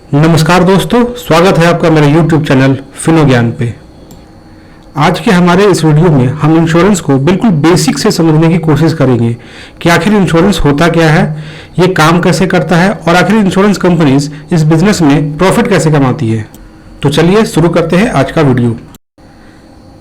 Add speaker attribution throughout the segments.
Speaker 1: नमस्कार दोस्तों, स्वागत है आपका मेरे YouTube चैनल फिनो ज्ञान पे। आज के हमारे इस वीडियो में हम इंश्योरेंस को बिल्कुल बेसिक से समझने की कोशिश करेंगे कि आखिर इंश्योरेंस होता क्या है, ये काम कैसे करता है और आखिर इंश्योरेंस कंपनीज इस बिजनेस में प्रॉफिट कैसे कमाती है। तो चलिए शुरू करते हैं आज का वीडियो।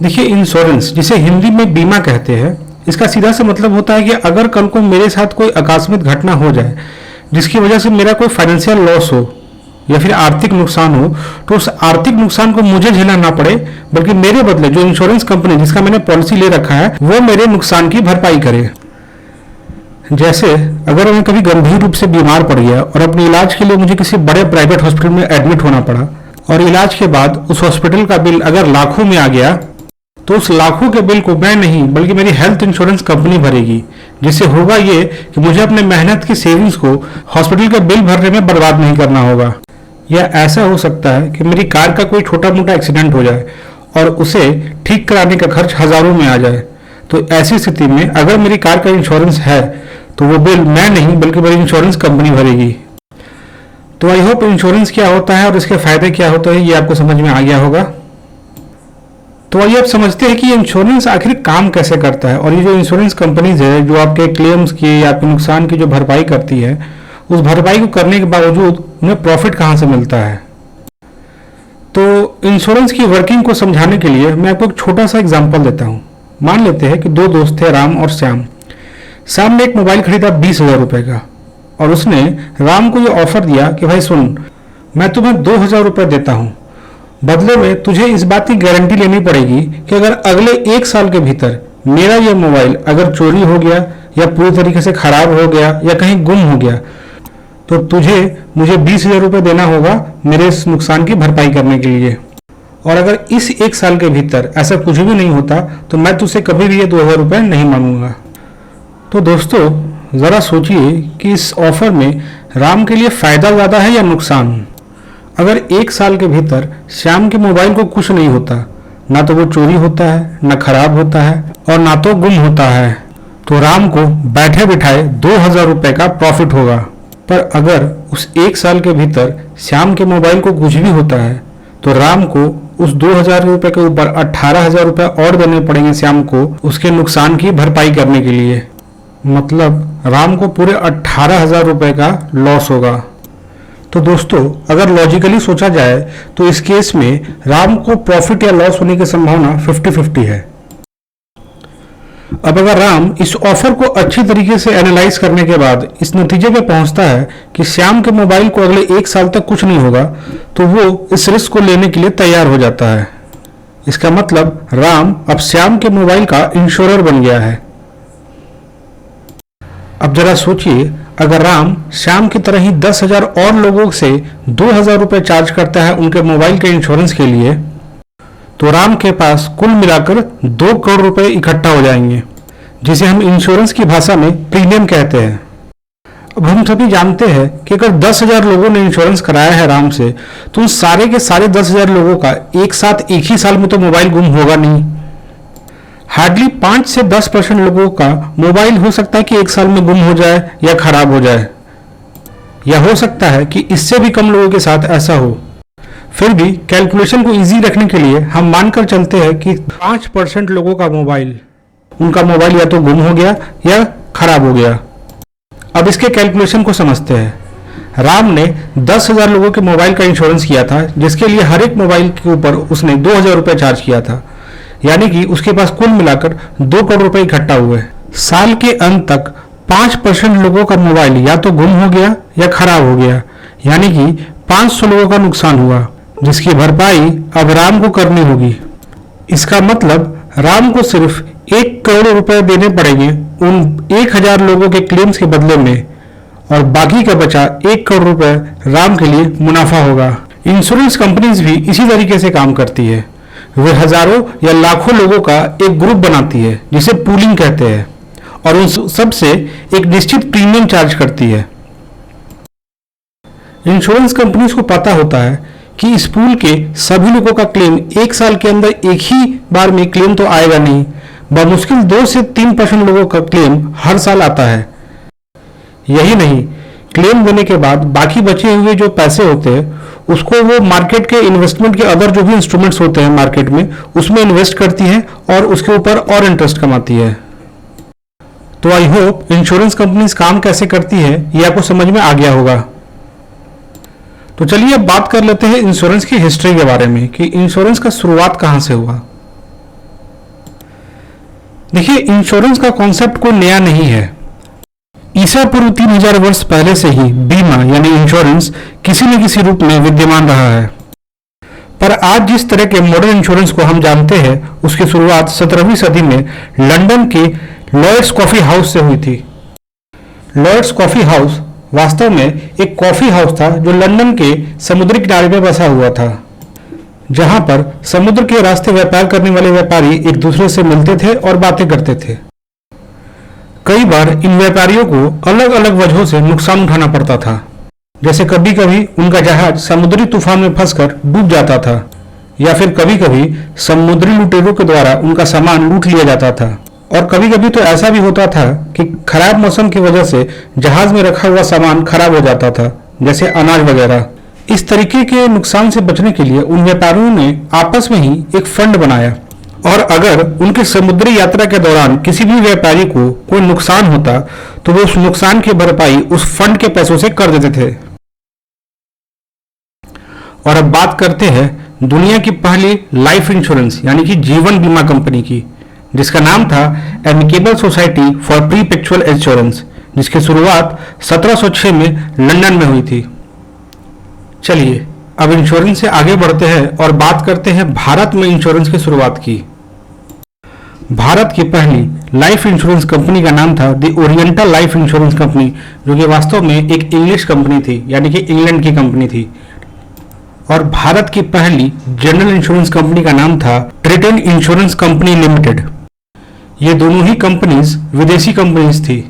Speaker 1: देखिए, इंश्योरेंस जिसे हिंदी में बीमा कहते हैं, इसका सीधा सा मतलब होता है कि अगर कल को मेरे साथ कोई आकस्मिक घटना हो जाए जिसकी वजह से मेरा कोई फाइनेंशियल लॉस हो या फिर आर्थिक नुकसान हो, तो उस आर्थिक नुकसान को मुझे झेलना ना पड़े, बल्कि मेरे बदले जो इंश्योरेंस कंपनी जिसका मैंने पॉलिसी ले रखा है वो मेरे नुकसान की भरपाई करे। जैसे अगर मैं कभी गंभीर रूप से बीमार पड़ गया और अपने इलाज के लिए मुझे किसी बड़े प्राइवेट हॉस्पिटल में एडमिट होना पड़ा और इलाज के बाद उस हॉस्पिटल का बिल अगर लाखों में आ गया, तो उस लाखों के बिल को मैं नहीं बल्कि मेरी हेल्थ इंश्योरेंस कंपनी भरेगी। जिससे होगा ये कि मुझे अपने मेहनत की सेविंग्स को हॉस्पिटल के बिल भरने में बर्बाद नहीं करना होगा। या ऐसा हो सकता है कि मेरी कार का कोई छोटा मोटा एक्सीडेंट हो जाए और उसे ठीक कराने का खर्च हजारों में आ जाए, तो ऐसी स्थिति में अगर मेरी कार का इंश्योरेंस है तो वो बिल मैं नहीं बल्कि मेरी इंश्योरेंस कंपनी भरेगी। तो आई होप इंश्योरेंस क्या होता है और इसके फायदे क्या होते हैं ये आपको समझ में आ गया होगा। तो आइए आप समझते हैं कि इंश्योरेंस आखिर काम कैसे करता है और ये जो इंश्योरेंस कंपनीज है जो आपके क्लेम्स की या आपके नुकसान की जो भरपाई करती है, उस भरपाई को करने के बावजूद उन्हें प्रॉफिट कहां से मिलता है। तो इंश्योरेंस की वर्किंग को समझाने के लिए मैं आपको एक छोटा सा एग्जांपल देता हूं। मान लेते हैं कि दो दोस्त थे, राम और श्याम। श्याम ने एक मोबाइल खरीदा 20,000 रुपए का और उसने राम को यह ऑफर दिया कि भाई सुन, मैं तुम्हें 2,000 रुपए देता हूं, बदले में तुझे इस बात की गारंटी लेनी पड़ेगी कि अगर अगले 1 साल के भीतर मेरा यह मोबाइल अगर चोरी हो गया या पूरी तरीके से खराब हो गया या कहीं गुम हो गया, तो तुझे मुझे 20,000 रुपए देना होगा मेरे इस नुकसान की भरपाई करने के लिए। और अगर इस 1 साल के भीतर ऐसा कुछ भी नहीं होता तो मैं तुझसे कभी भी ये 2,000 रुपए नहीं मांगूंगा। तो दोस्तों, जरा सोचिए कि इस ऑफर में राम के लिए फायदा ज्यादा है या नुकसान। अगर 1 साल के भीतर श्याम के मोबाइल को कुछ नहीं होता, ना तो वो चोरी होता है, ना खराब होता है और ना तो गुम होता है, तो राम को बैठे बिठाए 2,000 रुपए का प्रॉफिट होगा। पर अगर उस 1 साल के भीतर श्याम के मोबाइल को कुछ भी होता है तो राम को उस 2,000 रुपए के ऊपर 18,000 रुपए और देने पड़ेंगे श्याम को उसके नुकसान की भरपाई करने के लिए। मतलब राम को पूरे 18,000 रुपए का लॉस होगा। तो दोस्तों, अगर लॉजिकली सोचा जाए तो इस केस में राम को प्रॉफिट या लॉस होने की संभावना 50-50 है। अब अगर राम इस ऑफर को अच्छी तरीके से एनालाइज करने के बाद इस नतीजे पे पहुंचता है कि श्याम के मोबाइल को अगले 1 साल तक कुछ नहीं होगा, तो वो इस रिस्क को लेने के लिए तैयार हो जाता है। इसका मतलब राम अब श्याम के मोबाइल का इंश्योरर बन गया है। अब जरा सोचिए, अगर राम श्याम की तरह ही 10,000 और लोगों से 2,000 रुपए चार्ज करता है उनके मोबाइल के इंश्योरेंस के लिए, तो राम के पास कुल मिलाकर 2 करोड़ रुपए इकट्ठा हो जाएंगे, जिसे हम इंश्योरेंस की भाषा में प्रीमियम कहते हैं। अब हम सभी जानते हैं कि अगर 10,000 लोगों ने इंश्योरेंस कराया है राम से, तो उन सारे के सारे 10,000 लोगों का एक साथ एक ही साल में तो मोबाइल गुम होगा नहीं। हार्डली 5 से 10% लोगों का मोबाइल हो सकता है कि 1 साल में गुम हो जाए या खराब हो जाए, या हो सकता है कि इससे भी कम लोगों के साथ ऐसा हो। फिर भी कैलकुलेशन को इजी रखने के लिए हम मानकर चलते हैं कि 5% लोगों का उनका मोबाइल या तो गुम हो गया या खराब हो गया। अब इसके कैलकुलेशन को समझते हैं। राम ने 10,000 लोगों के मोबाइल का इंश्योरेंस किया था, जिसके लिए हर एक मोबाइल के ऊपर उसने 2,000 रुपए चार्ज किया था, यानी कि उसके पास कुल मिलाकर 2 करोड़ रुपए इकट्ठा हुए। साल के अंत तक 5% लोगों का मोबाइल या तो गुम हो गया या खराब हो गया, यानी कि 500 लोगों का नुकसान हुआ, जिसकी भरपाई अब राम को करनी होगी। इसका मतलब राम को सिर्फ 1 करोड़ रुपए देने पड़ेंगे उन 1,000 लोगों के क्लेम्स के बदले में, और बाकी का बचा 1 करोड़ रुपए राम के लिए मुनाफा होगा। इंश्योरेंस कंपनीज भी इसी तरीके से काम करती है। वे हजारों या लाखों लोगों का एक ग्रुप बनाती है जिसे पूलिंग कहते हैं, और उन सबसे एक निश्चित प्रीमियम चार्ज करती है। इंश्योरेंस कंपनीज को पता होता है कि इस पूल के सभी लोगों का क्लेम 1 साल के अंदर एक ही बार में क्लेम तो आएगा नहीं, बमुश्किल 2 से 3% लोगों का क्लेम हर साल आता है। यही नहीं, क्लेम देने के बाद बाकी बचे हुए जो पैसे होते हैं उसको वो मार्केट के इन्वेस्टमेंट के अदर जो भी इंस्ट्रूमेंट्स होते हैं मार्केट में उसमें इन्वेस्ट करती है और उसके ऊपर और इंटरेस्ट कमाती है। तो आई होप इंश्योरेंस कंपनीज काम कैसे करती है ये आपको समझ में आ गया होगा। तो चलिए अब बात कर लेते हैं इंश्योरेंस की हिस्ट्री के बारे में कि इंश्योरेंस का शुरुआत कहां से हुआ। देखिए, इंश्योरेंस का कॉन्सेप्ट कोई नया नहीं है। ईसा पूर्व 3000 वर्ष पहले से ही बीमा यानी इंश्योरेंस किसी न किसी रूप में विद्यमान रहा है। पर आज जिस तरह के मॉडर्न इंश्योरेंस को हम जानते हैं उसकी शुरुआत 17वीं सदी में लंदन के लॉयड्स कॉफी हाउस से हुई थी। लॉयड्स कॉफी हाउस वास्तव में एक कॉफी हाउस था जो लंदन के समुद्री किनारे पर बसा हुआ था, जहां पर समुद्र के रास्ते व्यापार करने वाले व्यापारी एक दूसरे से मिलते थे और बातें करते थे। कई बार इन व्यापारियों को अलग अलग वजहों से नुकसान उठाना पड़ता था, जैसे कभी कभी उनका जहाज समुद्री तूफान में फंसकर डूब जाता था या फिर कभी कभी समुद्री लुटेरों के द्वारा उनका सामान लूट लिया जाता था, और कभी कभी तो ऐसा भी होता था कि खराब मौसम की वजह से जहाज में रखा हुआ सामान खराब हो जाता था, जैसे अनाज वगैरह। इस तरीके के नुकसान से बचने के लिए उन व्यापारियों ने आपस में ही एक फंड बनाया, और अगर उनकी समुद्री यात्रा के दौरान किसी भी व्यापारी को कोई नुकसान होता तो वो उस नुकसान की भरपाई उस फंड के पैसों से कर देते थे। और अब बात करते हैं दुनिया की पहली लाइफ इंश्योरेंस यानी कि जीवन बीमा कंपनी की, जिसका नाम था एमिकेबल सोसाइटी फॉर प्रीपेक्चुअल इंश्योरेंस, जिसकी शुरुआत 1706 में लंदन में हुई थी। चलिए अब इंश्योरेंस से आगे बढ़ते हैं और बात करते हैं भारत में इंश्योरेंस की शुरुआत की। भारत की पहली लाइफ इंश्योरेंस कंपनी का नाम था the oriental life insurance company, जो कि वास्तव में एक इंग्लिश कंपनी थी यानी कि इंग्लैंड की कंपनी थी। और भारत की पहली जनरल इंश्योरेंस कंपनी का नाम था ट्रिटन इंश्योरेंस कंपनी लिमिटेड। ये दोनों ही कंपनीज विदेशी कंपनीज थी।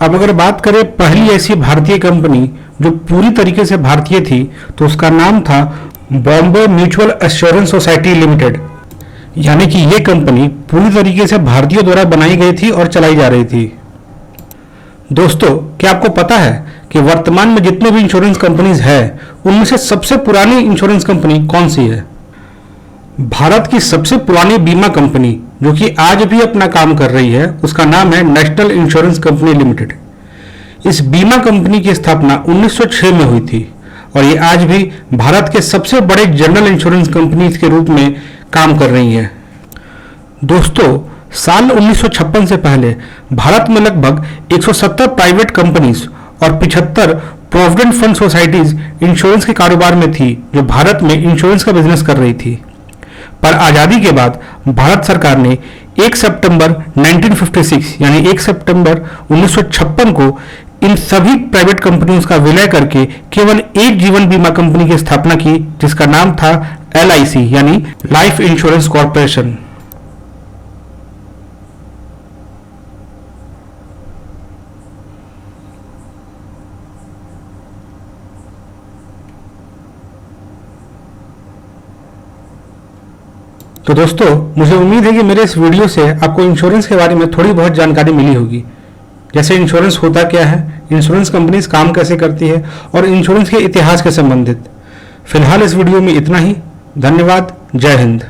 Speaker 1: अब अगर बात करें पहली ऐसी भारतीय कंपनी जो पूरी तरीके से भारतीय थी तो उसका नाम था Bombay mutual assurance society limited, यानी कि ये कंपनी पूरी तरीके से भारतीयों द्वारा बनाई गई थी और चलाई जा रही थी। दोस्तों, क्या आपको पता है कि वर्तमान में जितने भी इंश्योरेंस कंपनीज हैं उनमें से सबसे पुरानी इंश्योरेंस कंपनी कौन सी है? भारत की सबसे पुरानी बीमा कंपनी जो कि आज भी अपना काम कर रही है उसका नाम है नेशनल इंश्योरेंस कंपनी लिमिटेड। इस बीमा कंपनी की स्थापना 1906 में हुई थी और ये आज भी भारत के सबसे बड़े जनरल इंश्योरेंस कंपनी के रूप में काम कर रही है। दोस्तों, साल 1956 से पहले भारत में लगभग 170 प्राइवेट कंपनीज और 75 प्रोविडेंट फंड सोसाइटीज इंश्योरेंस के कारोबार में थी जो भारत में इंश्योरेंस का बिजनेस कर रही थी। पर आजादी के बाद भारत सरकार ने 1 सितंबर 1956 यानी 1 सितंबर 1956 को इन सभी प्राइवेट कंपनियों का विलय करके केवल एक जीवन बीमा कंपनी की स्थापना की, जिसका नाम था LIC यानी लाइफ इंश्योरेंस कॉर्पोरेशन। तो दोस्तों, मुझे उम्मीद है कि मेरे इस वीडियो से आपको इंश्योरेंस के बारे में थोड़ी बहुत जानकारी मिली होगी, जैसे इंश्योरेंस होता क्या है, इंश्योरेंस कंपनीज काम कैसे करती है और इंश्योरेंस के इतिहास के संबंधित। फिलहाल इस वीडियो में इतना ही। धन्यवाद। जय हिंद।